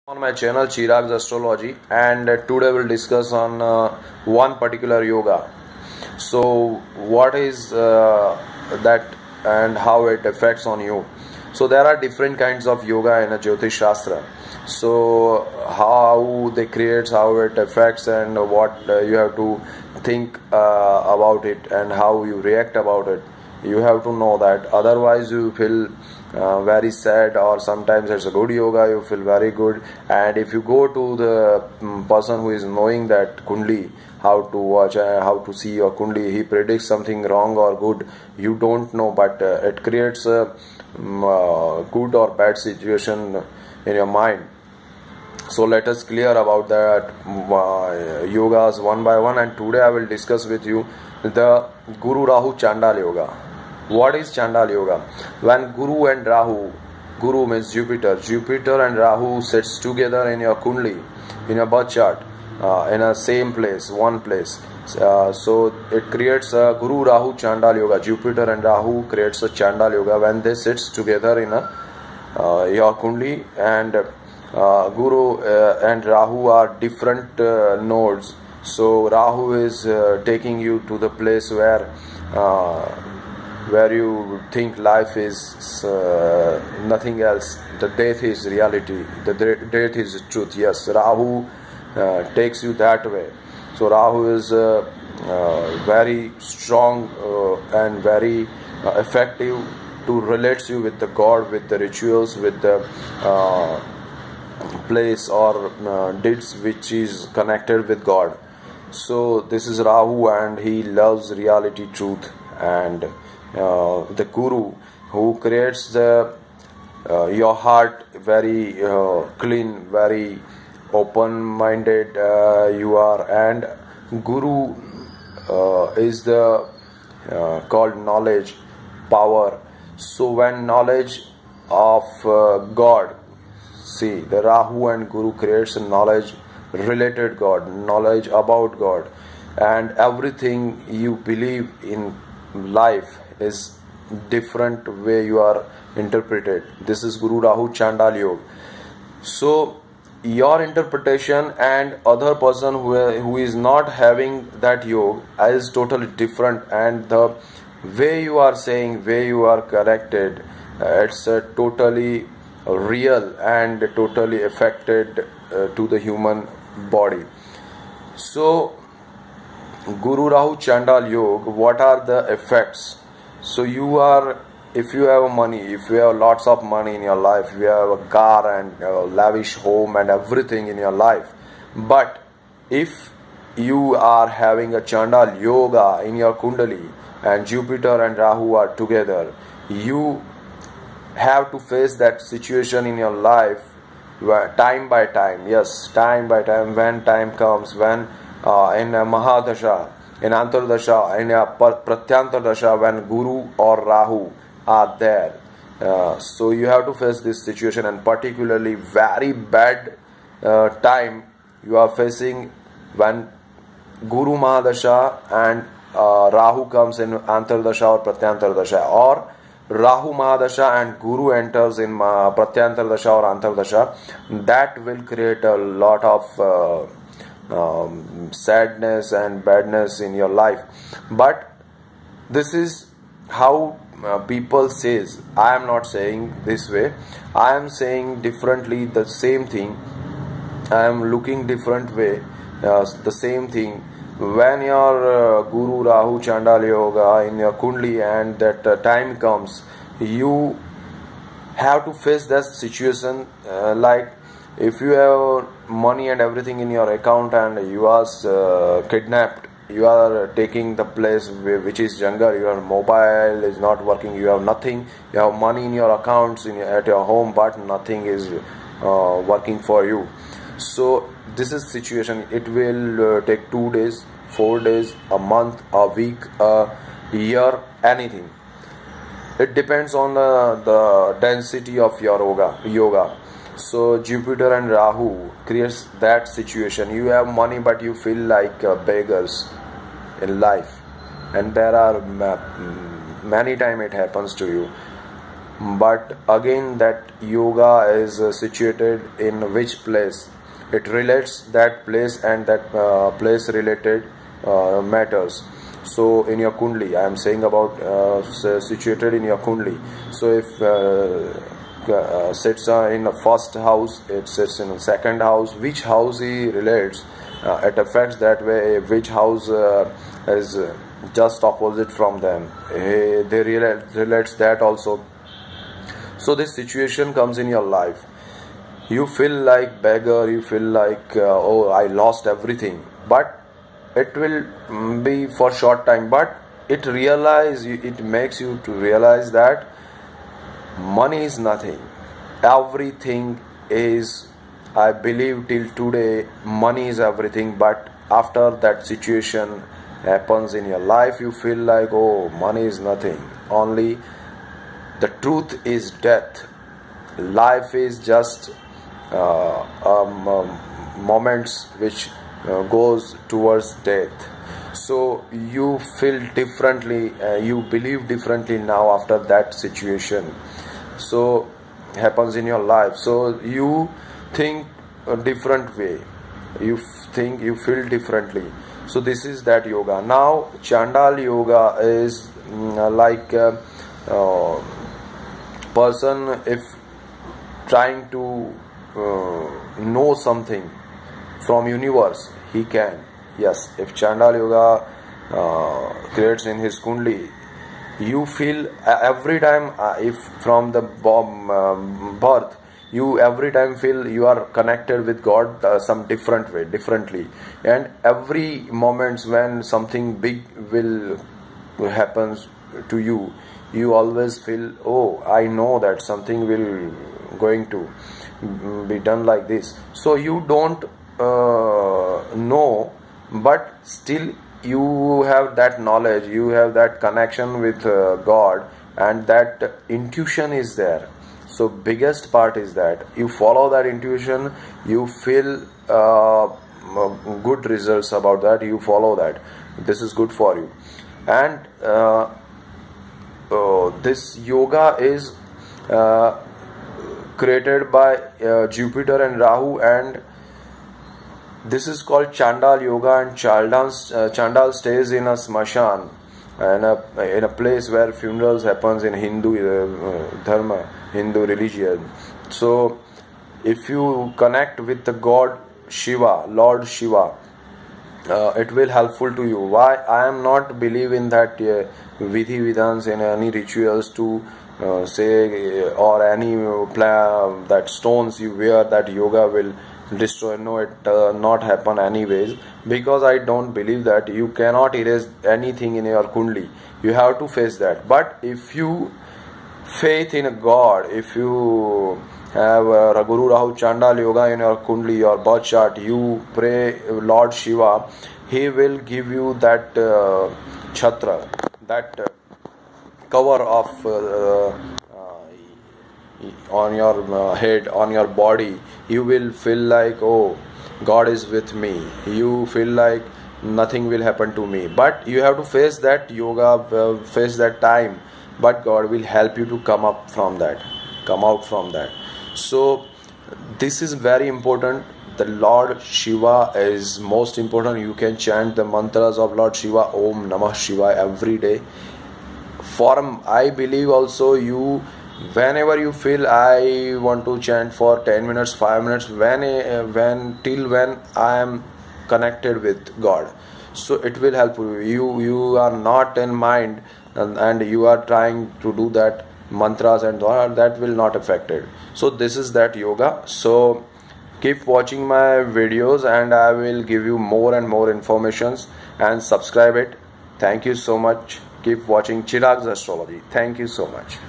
On my channel Chirag's Astrology, and today we'll discuss on one particular yoga. So what is that and how it affects on you? So there are different kinds of yoga in a Jyotish Shastra. So how they create, how it affects, and what you have to think about it and how you react about it. You have to know that, otherwise you feel very sad, or sometimes it's a good yoga, you feel very good. And if you go to the person who is knowing that Kundli, how to watch, how to see your Kundli, he predicts something wrong or good, you don't know, but it creates a good or bad situation in your mind. So let us clear about that yogas one by one, and today I will discuss with you the Guru Rahu Chandal Yoga. What is Chandal Yoga? When Guru and Rahu, Guru means Jupiter, Jupiter and Rahu sits together in your Kundli, in your birth chart, in a same place, one place. So it creates a Guru Rahu Chandal Yoga. Jupiter and Rahu creates a Chandal Yoga when they sits together in a your Kundli, and Guru and Rahu are different nodes. So Rahu is taking you to the place where you think life is nothing else. The death is reality. The death is truth. Yes, Rahu takes you that way. So Rahu is very strong and very effective to relate you with the God, with the rituals, with the place or deeds which is connected with God. So this is Rahu, and he loves reality, truth, and the Guru, who creates the your heart very clean, very open-minded you are, and Guru is the called knowledge, power. So when knowledge of God, see, the Rahu and Guru creates a knowledge related God, knowledge about God, and everything you believe in life is different way you are interpreted. This is Guru Rahu Chandal Yoga. So your interpretation and other person who is not having that yoga is totally different, and the way you are saying, way you are corrected, it's totally real and totally affected to the human body. So Guru Rahu Chandal Yoga, what are the effects? So you are, if you have money, if you have lots of money in your life, you have a car and a lavish home and everything in your life, but if you are having a Chandal Yoga in your Kundali and Jupiter and Rahu are together, you have to face that situation in your life time by time. Yes, time by time, when time comes, when in a Mahadasha, in Antardasha, in a Pratyantardasha, when Guru or Rahu are there. So you have to face this situation, and particularly very bad time you are facing when Guru Mahadasha and Rahu comes in Antardasha or Pratyantardasha, or Rahu Mahadasha and Guru enters in Pratyantardasha or Antardasha. That will create a lot of sadness and badness in your life. But this is how people says. I am not saying this way, I am saying differently the same thing. I am looking different way, the same thing. When your Guru Rahu Chandal Yoga in your Kundli, and that time comes, you have to face that situation. Like if you have money and everything in your account and you are kidnapped, you are taking the place which is jungle, your mobile is not working, you have nothing, you have money in your accounts at your home, but nothing is working for you. So this is situation. It will take 2 days, 4 days, a month, a week, a year, anything. It depends on the density of your yoga. So Jupiter and Rahu creates that situation. You have money, but you feel like beggars in life, and there are many times it happens to you. but again that yoga is situated in which place. It relates that place and that place related matters. So in your kundli, I am saying about situated in your kundli. So if sits in the first house, it sits in the second house, which house he relates, it affects that way which house is just opposite from them. They relates that also. So this situation comes in your life, you feel like beggar, you feel like oh, I lost everything, but it will be for short time, but it makes you to realize that money is nothing, everything is, I believe till today money is everything, but after that situation happens in your life, you feel like oh, money is nothing, only the truth is death. Life is just moments which goes towards death. So you feel differently, you believe differently now after that situation. So happens in your life. So you think a different way. You feel differently. So this is that yoga. Now Chandal yoga is like person if trying to know something from universe, he can. Yes, if Chandal yoga creates in his kundli, you feel every time if from the birth, you every time feel you are connected with God some different way, differently, and every moments when something big will happens to you, you always feel oh, I know that something will going to be done like this. So you don't know, but still you have that knowledge, you have that connection with God, and that intuition is there. So biggest part is that you follow that intuition, you feel good results about that, you follow that, this is good for you. And this yoga is created by Jupiter and Rahu, and this is called Chandal yoga. And Chandal stays in a smashan, in a place where funerals happens in Hindu dharma, Hindu religion. So if you connect with the God Shiva, Lord Shiva, it will helpful to you. Why I am not believe in that vidhi vidhans in any rituals to say or any that stones you wear that yoga will destroy. No, it not happen anyways, because I don't believe that. You cannot erase anything in your kundli, you have to face that. But if you faith in a God, if you have Guru Rahu Chandal yoga in your kundli, your birth chart, you pray Lord Shiva, he will give you that chhatra, that cover of on your head, on your body. You will feel like oh, God is with me, you feel like nothing will happen to me. But you have to face that yoga, face that time, but God will help you to come up from that, come out from that. So this is very important. The Lord Shiva is most important. You can chant the mantras of Lord Shiva, Om Namah Shivaya, every day. I believe also you, whenever you feel I want to chant for 10 minutes, 5 minutes, till when I am connected with God, so it will help you. You are not in mind and you are trying to do that mantras, and that will not affect it. So this is that yoga. So keep watching my videos, and I will give you more and more informations, and subscribe it. Thank you so much. Keep watching Chirag's Astrology. Thank you so much.